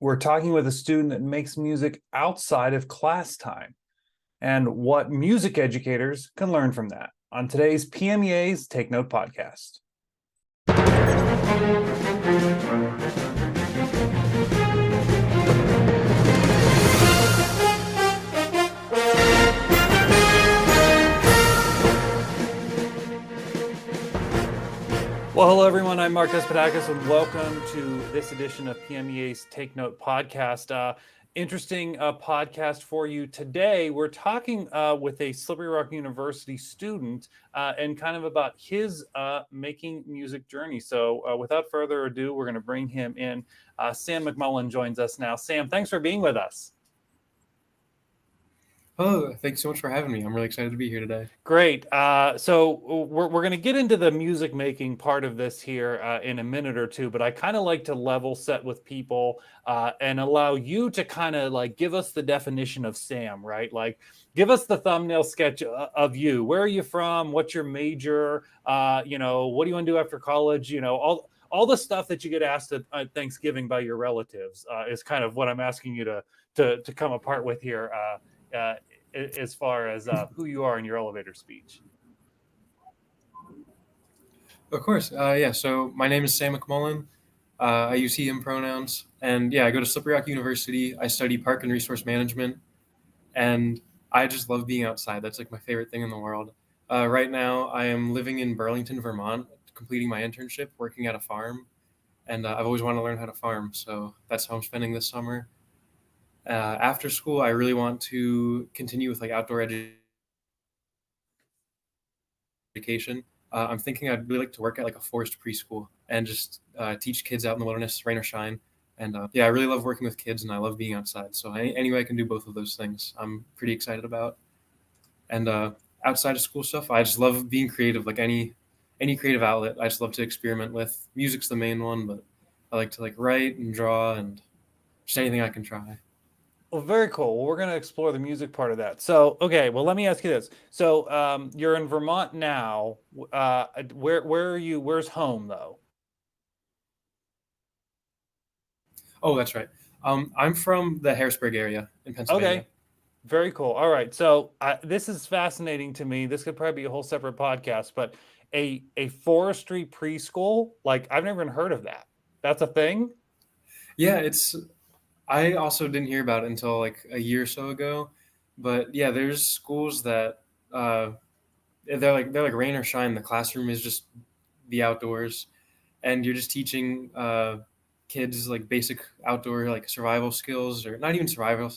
We're talking with a student that makes music outside of class time and what music educators can learn from that on today's PMEA's Take Note podcast. Well, hello, everyone. I'm Mark Despotakis, and welcome to this edition of PMEA's Take Note podcast. Interesting podcast for you today. We're talking with a Slippery Rock University student and kind of about his making music journey. So without further ado, we're going to bring him in. Sam McMullan joins us now. Sam, thanks for being with us. Hello, thanks so much for having me. I'm really excited to be here today. Great. So we're going to get into the music making part of this here in a minute or two, but I kind of like to level set with people and allow you to kind of like give us the definition of Sam, right? Like give us the thumbnail sketch of you. Where are you from? What's your major? What do you want to do after college? All the stuff that you get asked at Thanksgiving by your relatives is kind of what I'm asking you to come apart with here. As far as who you are in your elevator speech. Of course. So my name is Sam McMullan. I use he, him pronouns. And I go to Slippery Rock University. I study park and resource management. And I just love being outside. That's like my favorite thing in the world. Right now, I am living in Burlington, Vermont, completing my internship, working at a farm. And I've always wanted to learn how to farm. So that's how I'm spending this summer. After school, I really want to continue with like outdoor education. I'm thinking I'd really like to work at like a forest preschool and just teach kids out in the wilderness, rain or shine. And I really love working with kids and I love being outside. So any way I can do both of those things, I'm pretty excited about. And outside of school stuff, I just love being creative, like any creative outlet. I just love to experiment with. Music's the main one, but I like to like write and draw and just anything I can try. Well, very cool. Well, we're going to explore the music part of that. So, okay. Well, let me ask you this. So, you're in Vermont now. Where are you? Where's home, though? Oh, that's right. I'm from the Harrisburg area in Pennsylvania. Okay. Very cool. All right. So, this is fascinating to me. This could probably be a whole separate podcast, but a forestry preschool, like I've never even heard of that. That's a thing? Yeah, I also didn't hear about it until like a year or so ago. But yeah, there's schools that they're like rain or shine. The classroom is just the outdoors, and you're just teaching kids like basic outdoor like survival skills, or not even survival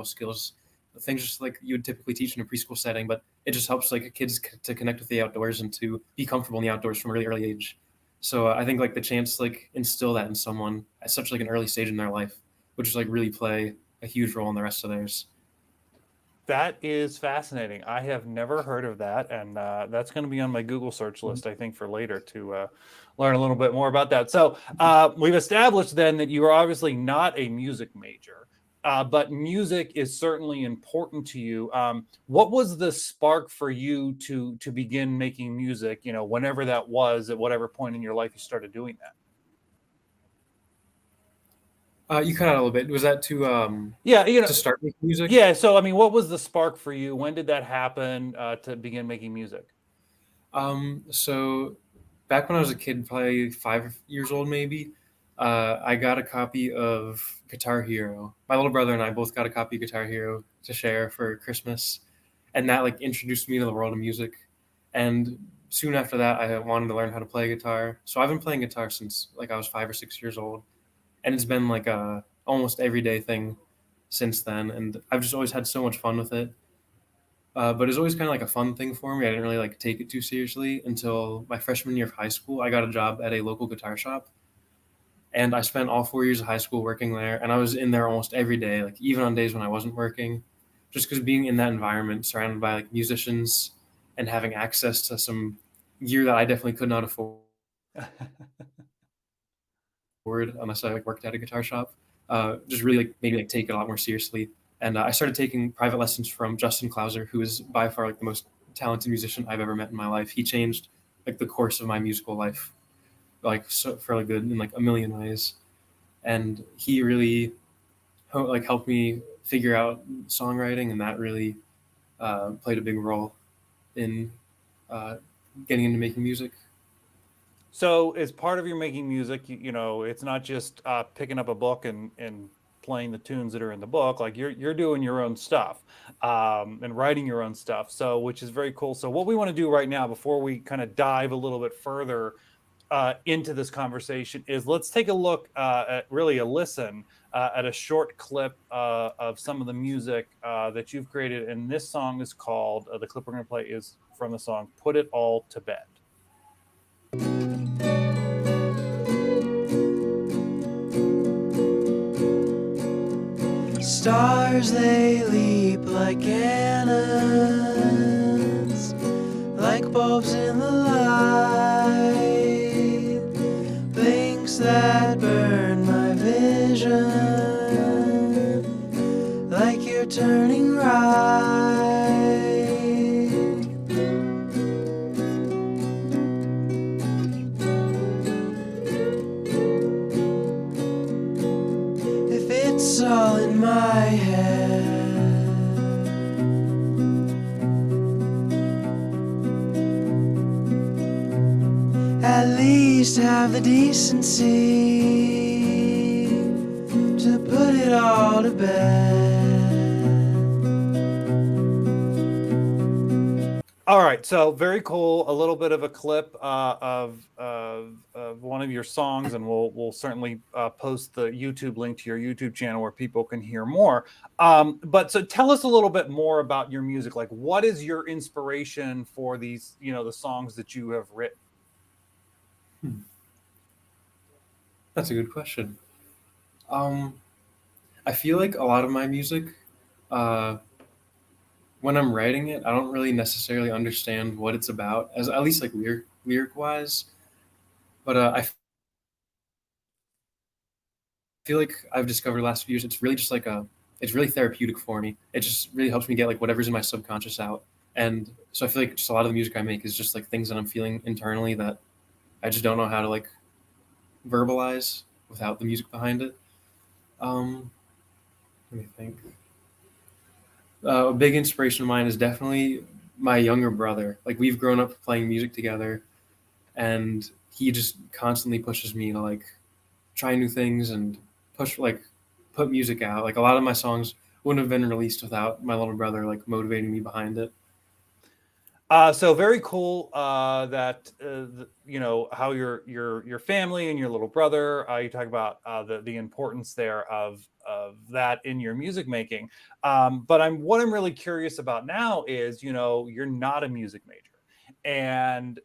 skills, things just like you would typically teach in a preschool setting. But it just helps like kids to connect with the outdoors and to be comfortable in the outdoors from a really early age. So I think like the chance to like instill that in someone at such like an early stage in their life, which is like really play a huge role in the rest of theirs. That is fascinating. I have never heard of that, and that's going to be on my Google search list, I think, for later to learn a little bit more about that. So we've established then that you are obviously not a music major, but music is certainly important to you. What was the spark for you to begin making music? Whenever that was, at whatever point in your life you started doing that. You cut out a little bit. Was that Yeah, to start making music? yeah. So I mean, what was the spark for you? When did that happen to begin making music? So back when I was a kid, probably 5 years old, maybe, I got a copy of Guitar Hero. My little brother and I both got a copy of Guitar Hero to share for Christmas, and that like introduced me to the world of music. And soon after that, I wanted to learn how to play guitar. So I've been playing guitar since like I was 5 or 6 years old, and it's been like a almost everyday thing since then. And I've just always had so much fun with it. But it's always kind of like a fun thing for me. I didn't really like take it too seriously until my freshman year of high school. I got a job at a local guitar shop, and I spent all 4 years of high school working there. And I was in there almost every day, like even on days when I wasn't working, just because being in that environment, surrounded by like musicians and having access to some gear that I definitely could not afford unless I like worked at a guitar shop, just really like made me like take it a lot more seriously. And I started taking private lessons from Justin Klauser, who is by far like the most talented musician I've ever met in my life. He changed like the course of my musical life. like so fairly good in like a million ways, and he really like helped me figure out songwriting, and that really played a big role in uh, getting into making music. So, as part of your making music, it's not just picking up a book and playing the tunes that are in the book. Like you're doing your own stuff and writing your own stuff. So, which is very cool. So, what we want to do right now, before we kind of dive a little bit further into this conversation, is let's take a look at really a listen at a short clip of some of the music that you've created. And this song is called, the clip we're going to play is from the song "Put It All to Bed." Stars they leap like cannons, like bulbs in the light, blinks that burn my vision, like you're turning right. If it's all in my head, at least have the decency to put it all to bed. All right, so very cool. A little bit of a clip of one of your songs, and we'll certainly post the YouTube link to your YouTube channel where people can hear more. But so tell us a little bit more about your music. Like, what is your inspiration for these, the songs that you have written? That's a good question. Um, I feel like a lot of my music, uh, when I'm writing it, I don't really necessarily understand what it's about, as at least like lyric wise. But feel like I've discovered the last few years, it's really just like it's really therapeutic for me. It just really helps me get like whatever's in my subconscious out. And so I feel like just a lot of the music I make is just like things that I'm feeling internally that I just don't know how to like verbalize without the music behind it. Um, Let me think. A big inspiration of mine is definitely my younger brother. Like we've grown up playing music together, and he just constantly pushes me to like try new things and push like put music out. Like a lot of my songs wouldn't have been released without my little brother like motivating me behind it. So very cool that how your family and your little brother. You talk about the importance there of that in your music making. But what I'm really curious about now is you're not a music major, and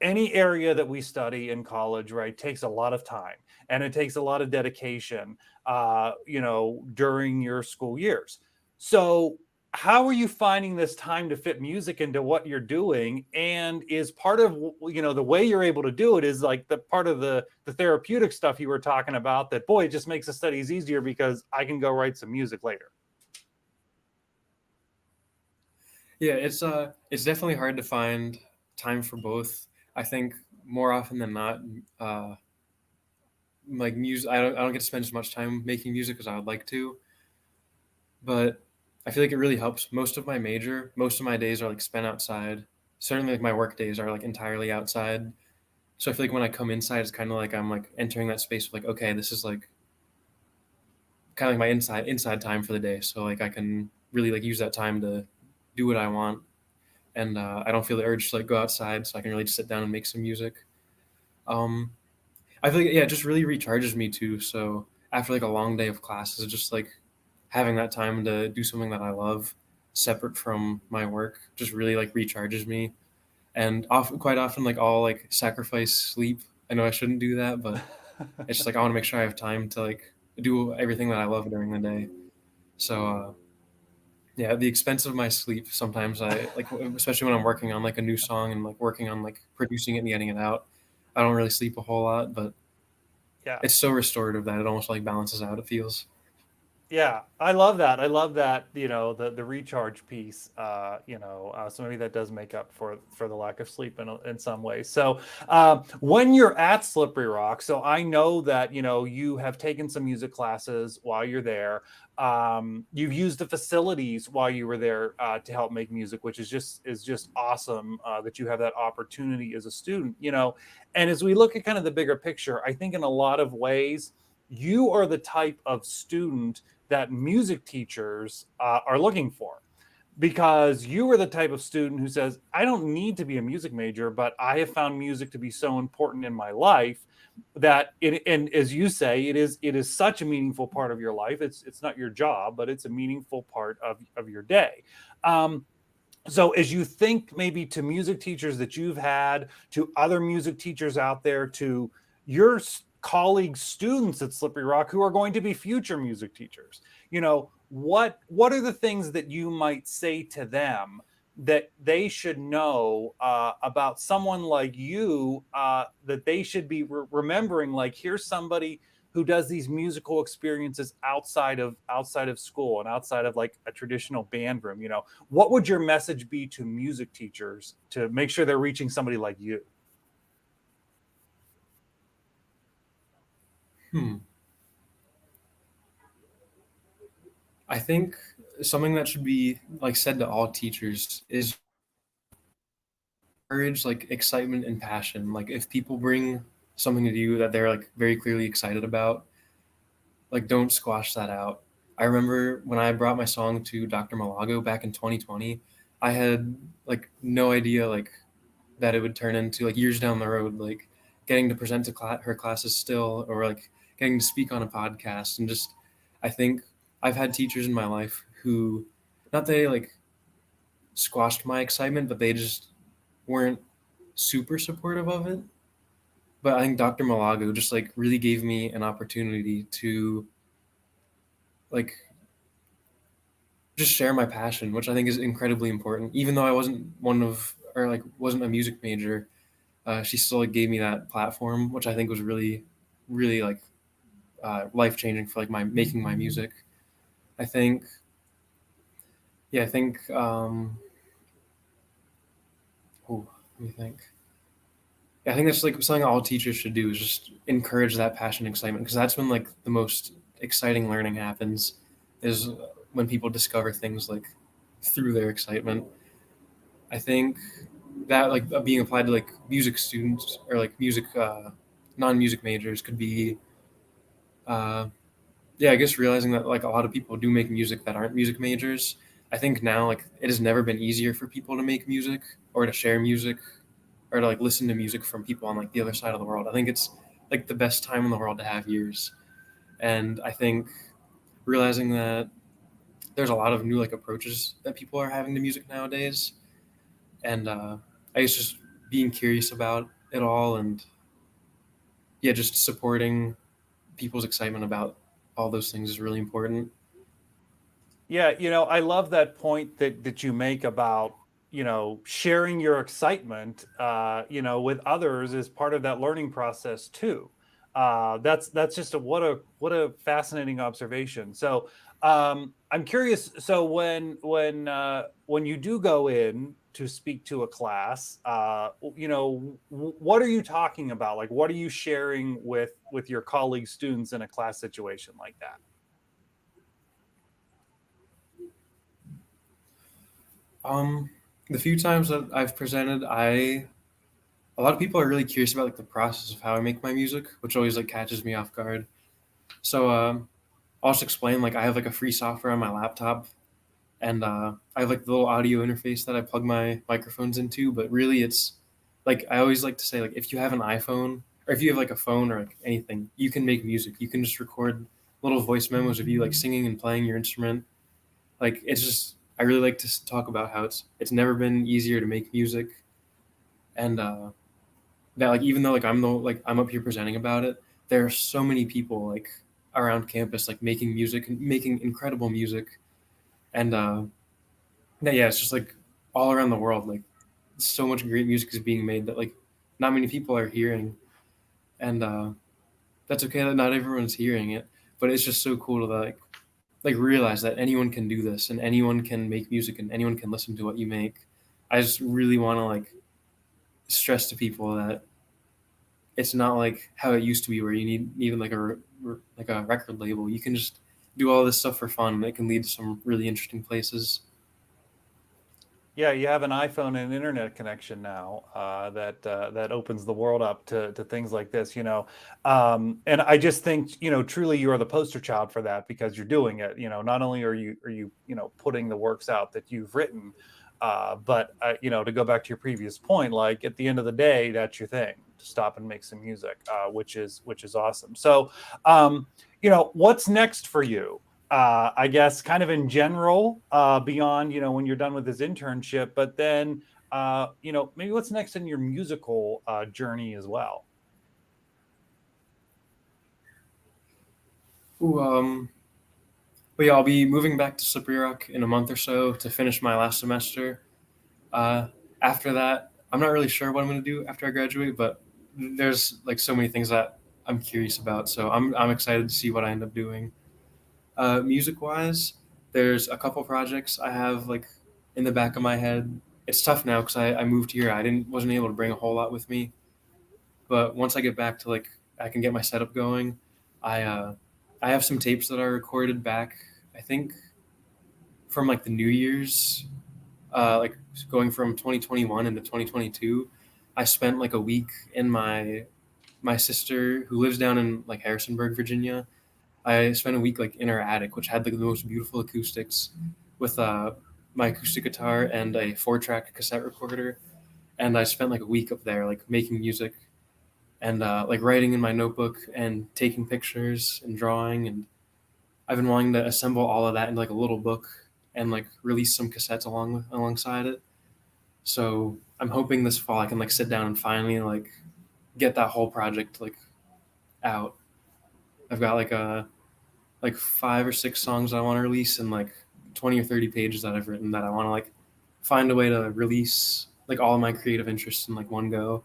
any area that we study in college, right, takes a lot of time and it takes a lot of dedication, during your school years. So, how are you finding this time to fit music into what you're doing? And is part of the way you're able to do it is like the part of the therapeutic stuff you were talking about, that boy, it just makes the studies easier because I can go write some music later. Yeah, it's definitely hard to find time for both. I think more often than not, like music, I don't get to spend as much time making music as I would like to, but I feel like it really helps. Most of my days are like spent outside. Certainly, like my work days are like entirely outside. So I feel like when I come inside, it's kind of like I'm like entering that space of like, okay, this is like kind of like my inside time for the day. So like I can really like use that time to do what I want, and I don't feel the urge to like go outside. So I can really just sit down and make some music. Um, I feel like yeah, it just really recharges me too. So after like a long day of classes, just like having that time to do something that I love, separate from my work, just really like recharges me. And quite often, like I'll like sacrifice sleep. I know I shouldn't do that, but it's just like I want to make sure I have time to like do everything that I love during the day. So yeah, at the expense of my sleep, sometimes I like, especially when I'm working on like a new song and like working on like producing it and getting it out. I don't really sleep a whole lot, but Yeah. it's so restorative that it almost like balances out. It feels. Yeah, I love that. I love that, the recharge piece, so maybe that does make up for the lack of sleep in some ways. So, when you're at Slippery Rock, so I know that, you have taken some music classes while you're there. You've used the facilities while you were there, to help make music, which is just awesome, that you have that opportunity as a student, And as we look at kind of the bigger picture, I think in a lot of ways, you are the type of student that music teachers, are looking for, because you were the type of student who says, I don't need to be a music major, but I have found music to be so important in my life that and as you say, it is such a meaningful part of your life. It's not your job, but it's a meaningful part of your day. um, so as you think maybe to music teachers that you've had, to other music teachers out there, to your colleagues, students at Slippery Rock who are going to be future music teachers, what are the things that you might say to them that they should know, about someone like you, that they should be remembering, like, here's somebody who does these musical experiences outside of school and outside of like a traditional band room. What would your message be to music teachers to make sure they're reaching somebody like you? Hmm. I think something that should be like said to all teachers is encourage like excitement and passion. Like if people bring something to you that they're like very clearly excited about, like don't squash that out. I remember when I brought my song to Dr. Malago back in 2020, I had like no idea like that it would turn into like years down the road, like getting to present to her classes still, or like getting to speak on a podcast. And just, I think I've had teachers in my life who, not they like squashed my excitement, but they just weren't super supportive of it. But I think Dr. Malago just like really gave me an opportunity to like just share my passion, which I think is incredibly important. Even though I wasn't one of, or like wasn't a music major, she still like, gave me that platform, which I think was really, really like life changing for like my making my music. I think, yeah, I think. Oh, let me think. Yeah, I think that's like something all teachers should do is just encourage that passion and excitement, because that's when like the most exciting learning happens, is when people discover things like through their excitement. I think that like being applied to like music students or like music non-music majors could be uh, yeah, I guess realizing that like a lot of people do make music that aren't music majors. I think now like it has never been easier for people to make music or to share music or to like listen to music from people on like the other side of the world. I think it's like the best time in the world to have ears. And I think realizing that there's a lot of new like approaches that people are having to music nowadays, and I guess just being curious about it all, and yeah, just supporting people's excitement about all those things is really important. Yeah, I love that point that you make about, sharing your excitement, with others as part of that learning process too. That's just what a fascinating observation. So, I'm curious. So when you do go in to speak to a class, what are you talking about? Like, what are you sharing with your colleague students in a class situation like that? Um, the few times that I've presented, I a lot of people are really curious about like the process of how I make my music, which always like catches me off guard. So I'll just explain like I have like a free software on my laptop, and I have like the little audio interface that I plug my microphones into. But really, it's like I always like to say like if you have an iPhone or if you have like a phone or like anything, you can make music. You can just record little voice memos of you like singing and playing your instrument. Like it's just I really like to talk about how it's never been easier to make music, and that like even though like I'm up here presenting about it, there are so many people like around campus like making music and making incredible music, and yeah, it's just like all around the world like so much great music is being made that like not many people are hearing, and that's okay that not everyone's hearing it, but it's just so cool to like like realize that anyone can do this and anyone can make music and anyone can listen to what you make. I just really want to like stress to people that it's not like how it used to be where you need like like a record label. You can just do all this stuff for fun. It can lead to some really interesting places. Yeah, you have an iPhone and an internet connection now, that opens the world up to things like this, you know. And I just think, you know, truly you are the poster child for that because you're doing it. You know, not only are you you know putting the works out that you've written, but you know, to go back to your previous point, like at the end of the day, that's your thing to stop and make some music, which is awesome. So, you know, what's next for you? I guess kind of in general, beyond, you know, when you're done with this internship, but then, you know, maybe what's next in your musical journey as well. Ooh, but yeah, I'll be moving back to Slippery Rock in a month or so to finish my last semester. Uh, After that, I'm not really sure what I'm going to do after I graduate, but there's like so many things that I'm curious about. So I'm excited to see what I end up doing. Music wise, there's a couple projects I have like in the back of my head. It's tough now because I moved here. I didn't wasn't able to bring a whole lot with me, but once I get back to like I can get my setup going. I uh, I have some tapes that I recorded back. I think from like the New Year's, like going from 2021 into 2022. I spent like a week in my sister who lives down in like Harrisonburg, Virginia. I spent a week like in her attic, which had like the most beautiful acoustics, with my acoustic guitar and a 4-track cassette recorder. And I spent like a week up there, like making music and like writing in my notebook and taking pictures and drawing. And I've been wanting to assemble all of that in like a little book and like release some cassettes alongside it. So I'm hoping this fall I can like sit down and finally like get that whole project like out. I've got like 5 or 6 songs I want to release and like 20 or 30 pages that I've written that I want to like find a way to release like all of my creative interests in like one go.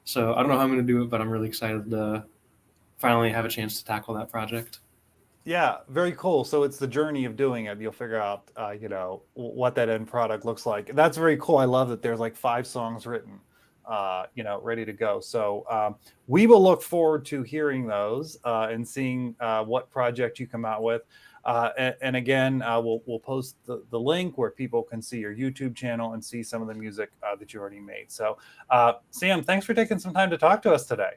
So I don't know how I'm going to do it, but I'm really excited to finally have a chance to tackle that project. Yeah, very cool. So it's the journey of doing it. You'll figure out, you know, what that end product looks like. That's very cool. I love that there's like 5 songs written, you know, ready to go. So we will look forward to hearing those and seeing what project you come out with. And again, we'll post the link where people can see your YouTube channel and see some of the music that you already made. So Sam, thanks for taking some time to talk to us today.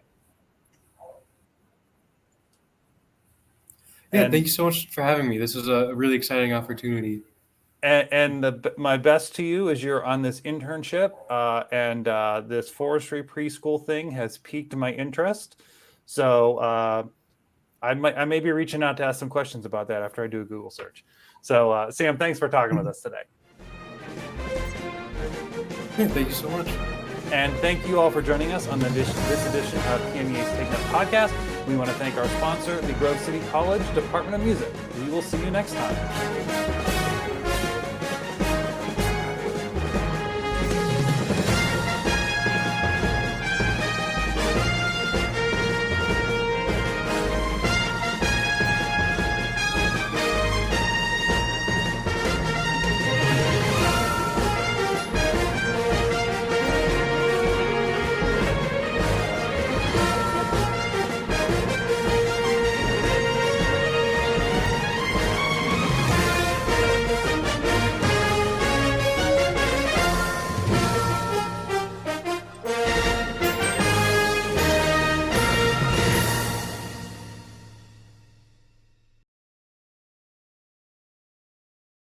Yeah, And thank you so much for having me. This is a really exciting opportunity. my best to you as you're on this internship, and this forestry preschool thing has piqued my interest. So I may be reaching out to ask some questions about that after I do a Google search. So Sam, thanks for talking with us today. Yeah, thank you so much. And thank you all for joining us on this edition of PMEA's Take Up Podcast. We want to thank our sponsor, the Grove City College Department of Music. We will see you next time.